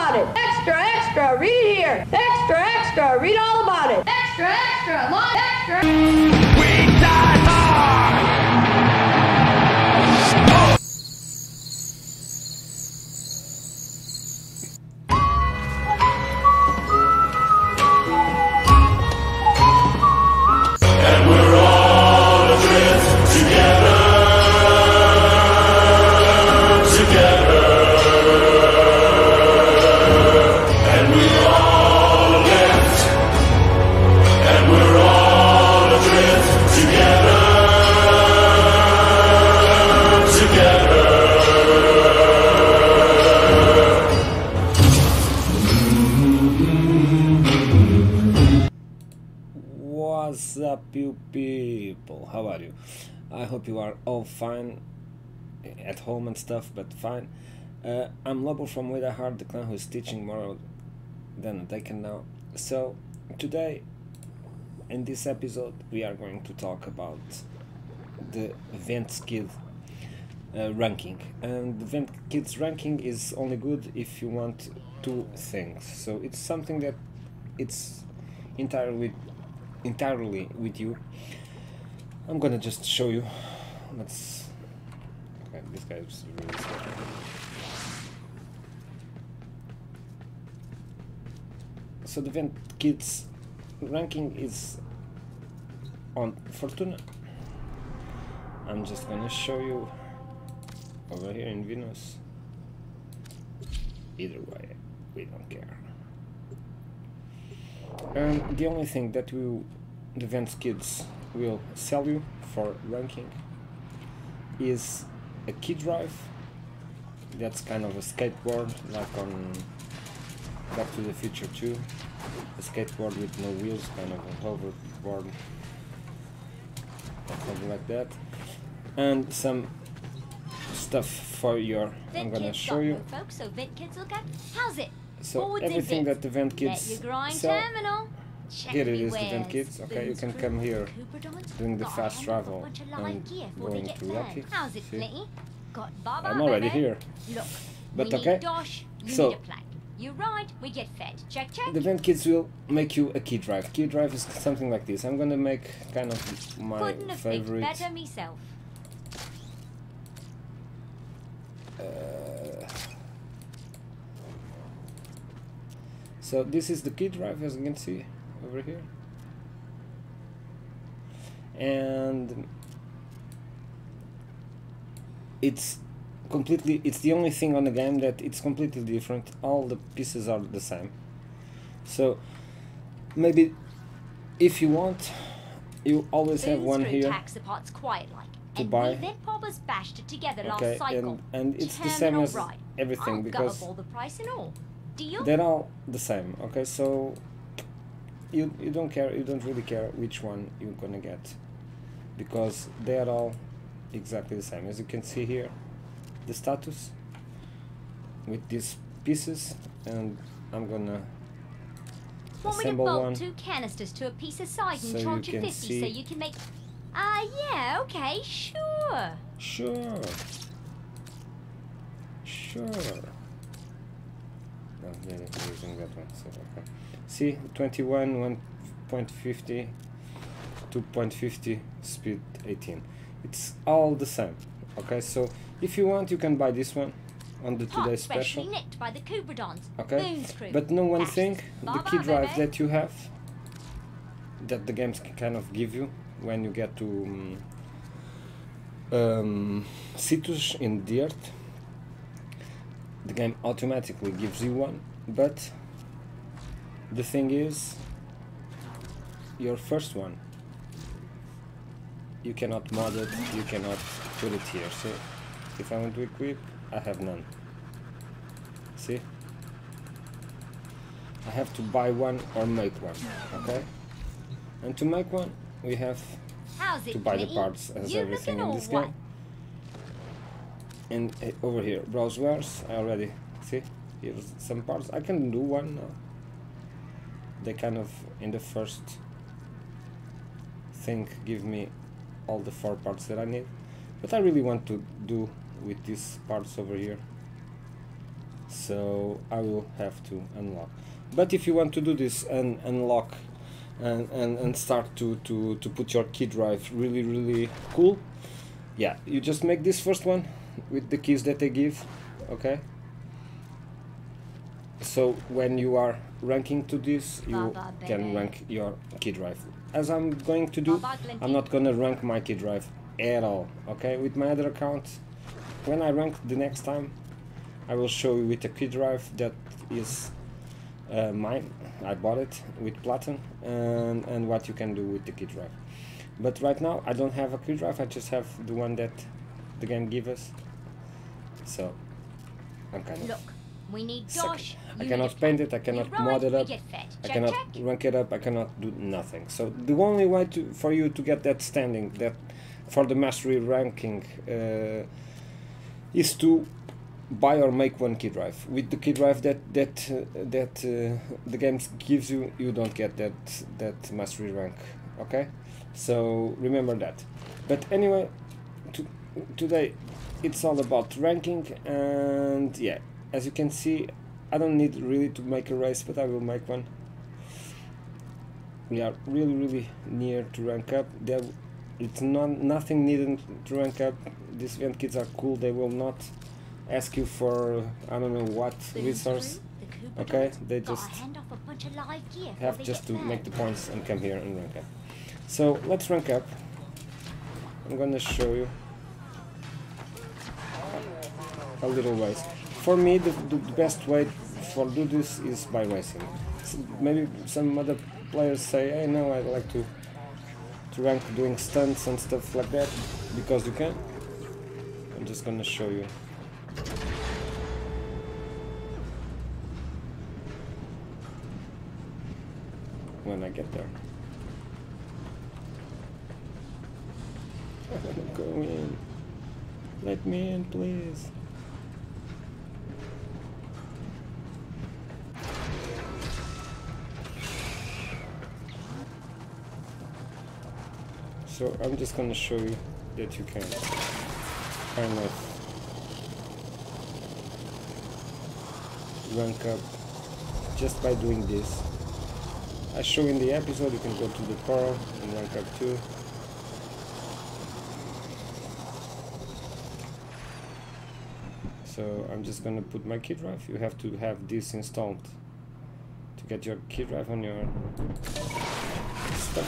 about it. Extra, extra, read here. Extra, extra, read all about it. Extra, extra, long extra. We die hard! And we're all adrift together. And we're all left. And we're all adrift together. What's up, you people? How are you? I hope you are all fine at home and stuff, but fine. I'm Lobo from WeDieHard, the clan who is teaching more than a decade now. So today, in this episode, we are going to talk about the Vent Kid ranking. And the Vent Kid's ranking is only good if you want two things. So it's something that it's entirely with you. I'm gonna just show you. Let's. Okay, this guy is really slow. So the Vent Kid's ranking is on Fortuna. I'm just gonna show you over here in Venus. Either way, we don't care. And the only thing that the Vent Kids will sell you for ranking is a key drive. That's kind of a skateboard, like on Back to the Future 2. A skateboard with no wheels, kind of a hoverboard, or something like that. And some stuff for your. I'm gonna show you. Folks, so Vent Kids will go. How's it? So everything that the Vent Kids sell. Here it is, the Vent Kids. Okay, you can come here doing the fast travel and going to Yaki. How's it, Glinty? I'm already here. Look, but okay, so you ride, we get fed. Check, check. the Vent Kids will make you a key drive. Key drive is something like this. I'm gonna make kind of my favorite. Better myself. So this is the key drive, as you can see over here, and it's the only thing on the game that it's completely different. All the pieces are the same. So maybe if you want, you always have one here to buy. Okay, and it's the same as everything because they're all the same. Okay, so you don't care, you don't really care which one you're gonna get, because they are all exactly the same. As you can see here, the status with these pieces, and I'm gonna assemble one. 2 canisters to a piece of side and so charge you you can 50 see. so you can make. Yeah, okay, sure. Sure. No, they're using that one. So okay. See, 21, 1.50, 2.50, speed 18. It's all the same. Okay, so if you want, you can buy this one on the today special. Nicked by the okay, but know one thing: the key drive that you have, that the games can kind of give you when you get to Citus in the Earth. The game automatically gives you one, but the thing is, your first one, you cannot mod it, you cannot put it here. So if I want to equip, I have none. See? I have to buy one or make one, okay? And to make one, we have to buy the parts, as everything in this game. And over here, browse wares, I already see, here's some parts. I can do one now. They kind of, in the first thing, give me all the 4 parts that I need. But I really want to do with these parts over here. so I will have to unlock. But if you want to do this and unlock and start to put your key drive really cool, yeah, you just make this first one with the keys that they give, okay? So when you are ranking to this, you can rank your key drive. As I'm going to do, I'm not gonna rank my key drive at all, okay? With my other account, when I rank the next time, I will show you with a key drive that is mine. I bought it with Platinum, and what you can do with the key drive. But right now I don't have a key drive, I just have the one that the game gives us. So I'm kind of... Look, we need Josh. I cannot paint it, I cannot mod it up, I cannot rank it up, I cannot do nothing. So the only way for you to get that standing, that for the mastery ranking, is to buy or make one key drive. With the key drive that the game gives you, you don't get that mastery rank, okay? So remember that. But anyway, today it's all about ranking, and yeah, as you can see, I don't need really to make a race, but I will make one. We are really near to rank up. It's nothing needed to rank up. These event kits are cool, they will not ask you for I don't know what resource, okay? They just have just to make the points and come here and rank up. So let's rank up. I'm gonna show you a little race. For me, the best way for do this is by racing. So maybe some other players say, hey, no, I like to rank doing stunts and stuff like that, because you can. I'm just gonna show you. When I get there. Go in. Let me in, please. So I'm just gonna show you that you can kind of rank up just by doing this. I show in the episode, you can go to the Pro and rank up too. So I'm just gonna put my key drive. You have to have this installed to get your key drive on your stuff.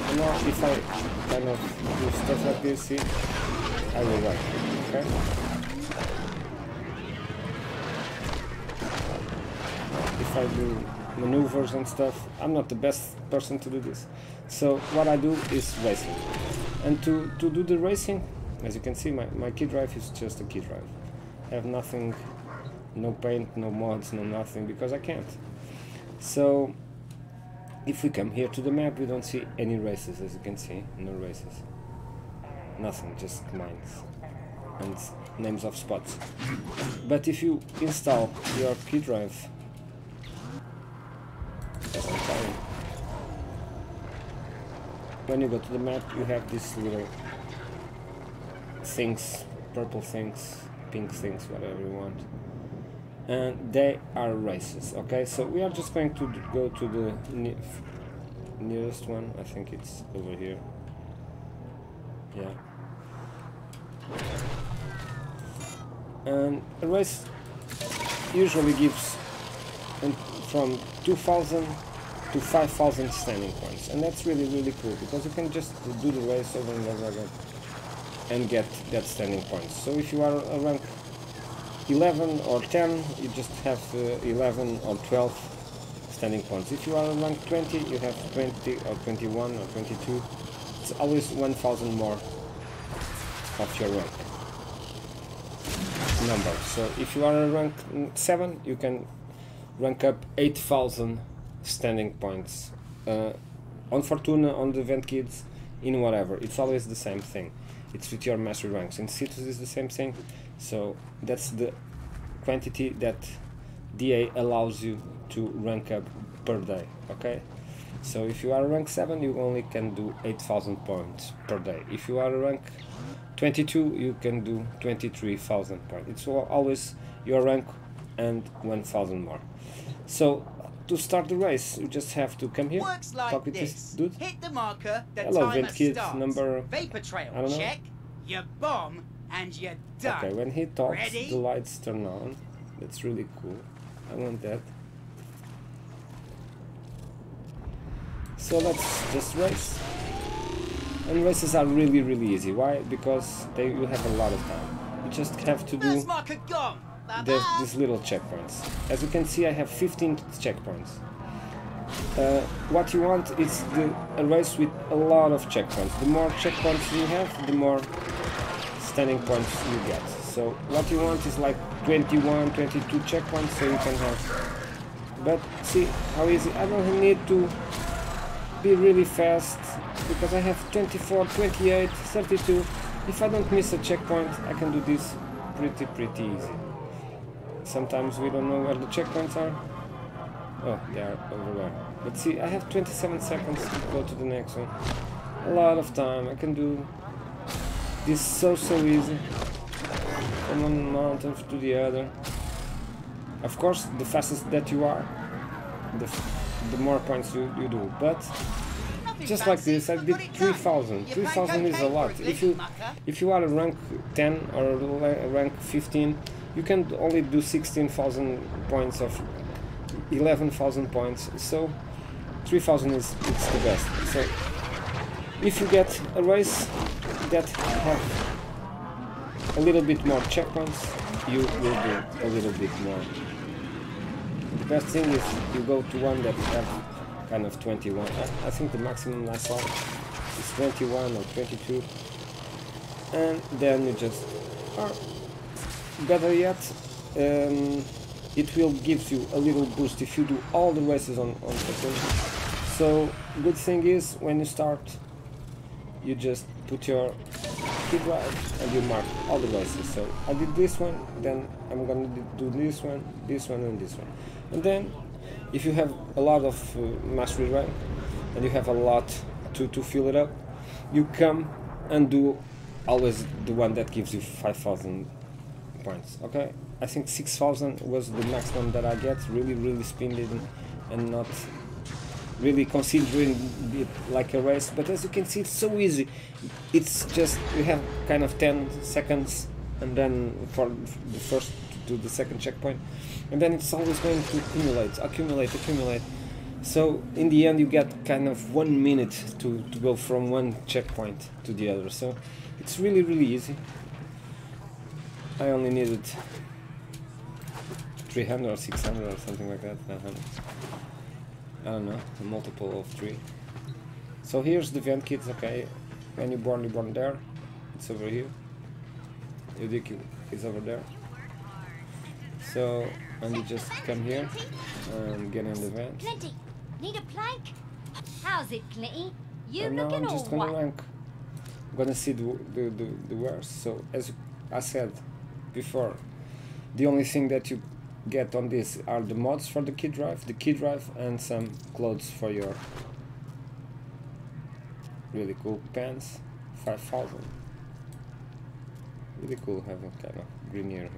And now if I kind of do stuff like this, see, I will rank, okay? If I do maneuvers and stuff, I'm not the best person to do this. So what I do is racing. And to do the racing, as you can see, my key drive is just a key drive. I have nothing, no paint, no mods, no nothing, because I can't. So if we come here to the map, we don't see any races, as you can see, no races. Nothing, just mines and names of spots. But if you install your key drive, as I'm telling, when you go to the map, you have these little things, purple things, pink things, whatever you want, and they are races, okay? So we are just going to go to the nearest one. I think it's over here, yeah. And a race usually gives from 2,000 to 5,000 standing points, and that's really cool, because you can just do the race over and over again and get that standing points. So if you are a rank 11 or 10, you just have 11 or 12 standing points. If you are a rank 20, you have 20 or 21 or 22. It's always 1,000 more of your rank number. So if you are a rank 7, you can rank up 8,000 standing points on Fortuna, on the event kits, in whatever. It's always the same thing. It's with your mastery ranks. In Citrus is the same thing. So that's the quantity that DA allows you to rank up per day, okay? So if you are rank 7, you only can do 8,000 points per day. If you are rank 22, you can do 23,000 points. It's always your rank and 1000 more. So to start the race, you just have to come here, Works like talk with this. this dude. Hit the marker, the Hello, timer Vent Kid starts. number, Vapor trail, I don't know. check. You bomb, and you're done. Okay, when he talks, Ready? the lights turn on. That's really cool. I want that. So let's just race. And races are really, really easy. Why? Because you have a lot of time. You just have to do First marker gone. Bye-bye. these little checkpoints. As you can see, I have 15 checkpoints. What you want is a race with a lot of checkpoints. The more checkpoints you have, the more standing points you get. So what you want is like 21, 22 checkpoints, so you can have... But see how easy, I don't need to be really fast, because I have 24, 28, 32. If I don't miss a checkpoint, I can do this pretty easy. Sometimes we don't know where the checkpoints are. Oh, they are over there. But see, I have 27 seconds to go to the next one. A lot of time. I can do this so easy. From one mountain to the other. Of course, the fastest that you are, the more points you do. But just like this, I did 3000. 3000 is a lot. If you are a rank 10 or a rank 15, you can only do 16,000 points of 11,000 points. So 3000 is the best. So if you get a race that have a little bit more checkpoints, you will do a little bit more. The best thing is you go to one that have kind of 21. I think the maximum I saw is 21 or 22, and then you just, or better yet, it will give you a little boost if you do all the races on FORTUNA. So good thing is, when you start, you just put your key drive and you mark all the races. So I did this one, then I'm gonna do this one, and this one. And then if you have a lot of mastery rank and you have a lot to fill it up, you come and do always the one that gives you 5,000 points. Okay, I think 6,000 was the maximum that I get, really spinning and not really considering it like a race. But as you can see, it's so easy. It's just, you have kind of 10 seconds, and then for the first to the second checkpoint, and then it's always going to accumulate. So in the end you get kind of 1 minute to go from one checkpoint to the other. So it's really easy. I only needed 300 or 600 or something like that. 900. I don't know, a multiple of 3. So here's the vent kits. Okay, when you're born there. It's over here. Udic is over there. So, and you just come here and get in the vent. Glinty, need a plank? How's it, Glinty? You And now looking I'm all just gonna white? rank. I'm gonna see the wares. So as I said before, the only thing that you get on this are the mods for the key drive, and some clothes for your really cool pants. 5,000. Really cool having kind of green here.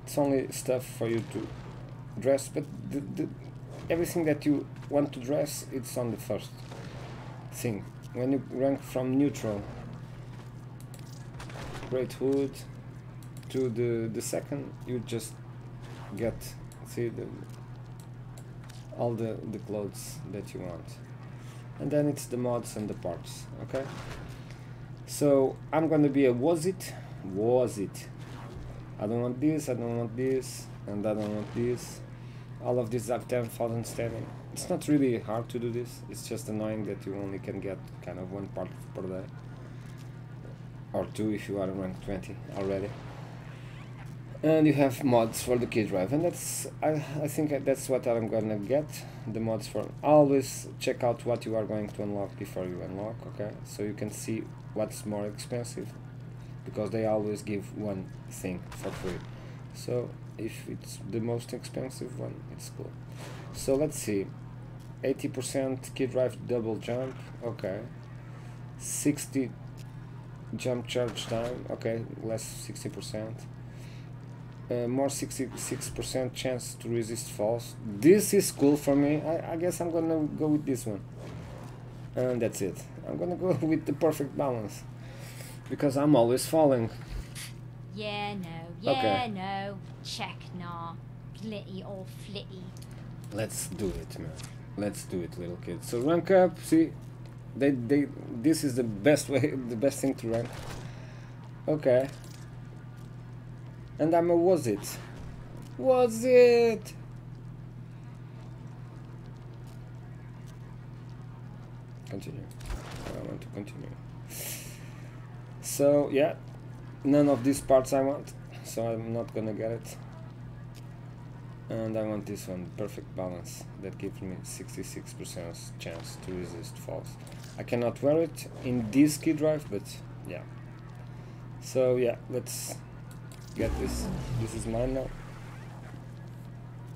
It's only stuff for you to dress, but everything that you want to dress, it's on the first thing. When you rank from neutral, great hood, to the second, you just get, see, all the clothes that you want, and then it's the mods and the parts. Okay, so I'm gonna be a Whozit. I don't want this, I don't want this, and I don't want this. All of these are 10,000 standing. It's not really hard to do this, it's just annoying that you only can get kind of 1 part per day, or 2 if you are rank 20 already. And you have mods for the key drive, and that's, I think that's what I'm gonna get, the mods for. Always check out what you are going to unlock before you unlock, okay? So you can see what's more expensive, because they always give one thing for free. So if it's the most expensive one, it's cool. So let's see, 80% key drive double jump, okay. 60 jump charge time, okay, less 60%. more 66% chance to resist falls. This is cool for me. I guess I'm gonna go with this one. And that's it. I'm gonna go with the perfect balance. Because I'm always falling. Yeah, no. Yeah, Okay. no. Check, nah. Glitty or flitty. Let's do it, man. Let's do it, little kids. So rank up, see? This is the best way, the best thing to rank. Okay. And I'm a Whozit. Whozit! Continue. I want to continue. So, yeah. None of these parts I want. So I'm not gonna get it. And I want this one, perfect balance. That gives me 66% chance to resist falls. I cannot wear it in this key drive, but yeah. So yeah, let's get this. This is mine now.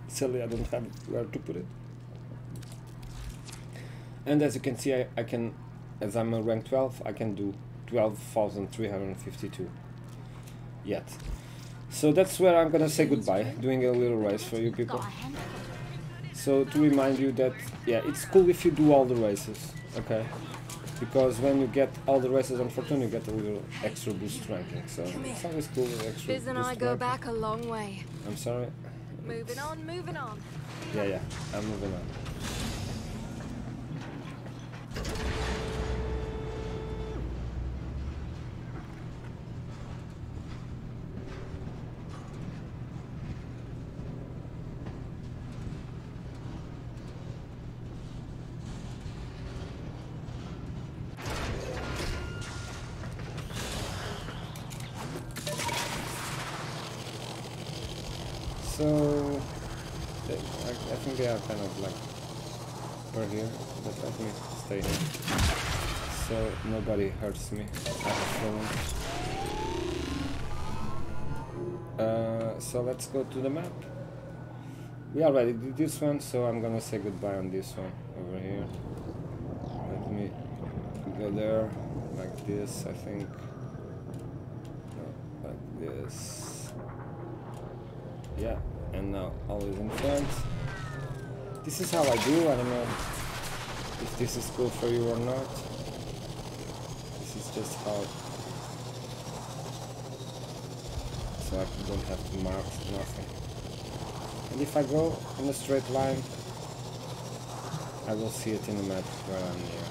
Sadly, I don't have where to put it. And as you can see, I can, as I'm a rank 12, I can do 12,352 yet. So that's where I'm gonna say goodbye, doing a little race for you people. So to remind you that, yeah, it's cool if you do all the races, okay? Because when you get all the races on Fortuna, you get a little extra boost ranking. So it's always cool with extra Biz and boost I go ranking. back a long way. I'm sorry. Moving on, moving on. Yeah, I'm moving on. So I think they are kind of like over here, but let me stay here so nobody hurts me. I have fallen. So let's go to the map. We already did this one, so I'm gonna say goodbye on this one over here. Let me go there like this, I think. No, like this. Yeah, and now always in front. This is how I do. I don't know if this is cool for you or not. This is just how, so I don't have to mark nothing. And if I go in a straight line, I will see it in the map where I'm near.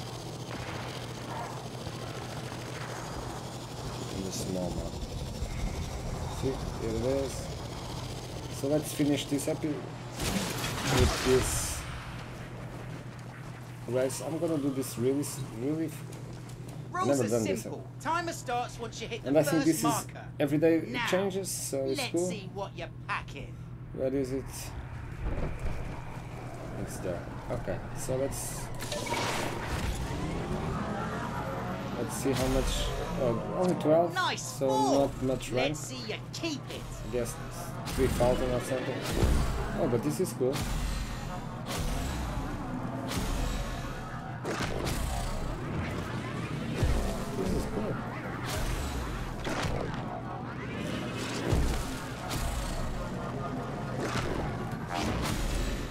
In the small map. See, here it is. So let's finish this episode with this race. I'm gonna do this really. Rules Never are done this. simple. Timer starts once you hit And the I think first this is marker. every day Now, it changes, so it's Let's cool. see what you're packing. Where is it? It's there. Okay, so let's see how much. Only 12. Nice so ball. not much rank. Let's see you keep it. I guess 3,000 or something. Oh, but this is cool. This is cool.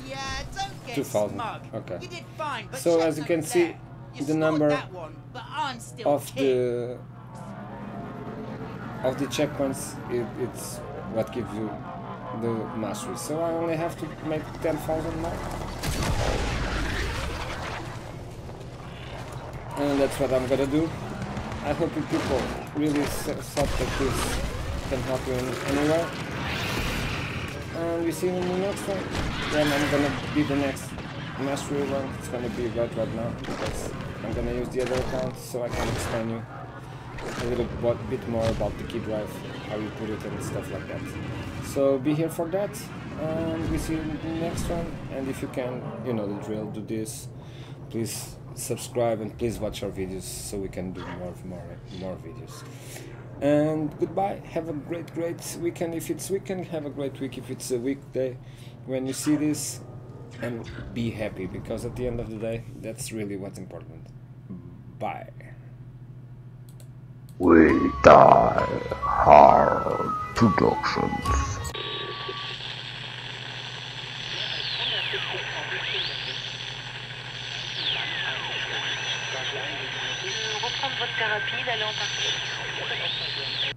Yeah, don't get 2,000. smug. Okay. You did fine, but So check as you can notes see, there. You the scored number that one, but I'm still of king. the checkpoints, it's what gives you the mastery. So I only have to make 10,000 more. And that's what I'm gonna do. I hope you people really thought that this can help you in any way. And we see you in the next one. Then I'm gonna be the next mastery one. It's gonna be right now because I'm gonna use the other account so I can explain you a little bit more about the key drive, how you put it and stuff like that. So be here for that, and we see you in the next one. And if you can, you know the drill, do this. Please subscribe and please watch our videos so we can do more videos. And goodbye. Have a great weekend. If it's weekend, have a great week. If it's a weekday, when you see this, and be happy, because at the end of the day, that's really what's important. Bye. WeDieHard Productions. Reprendre votre thérapie, d'aller en partie.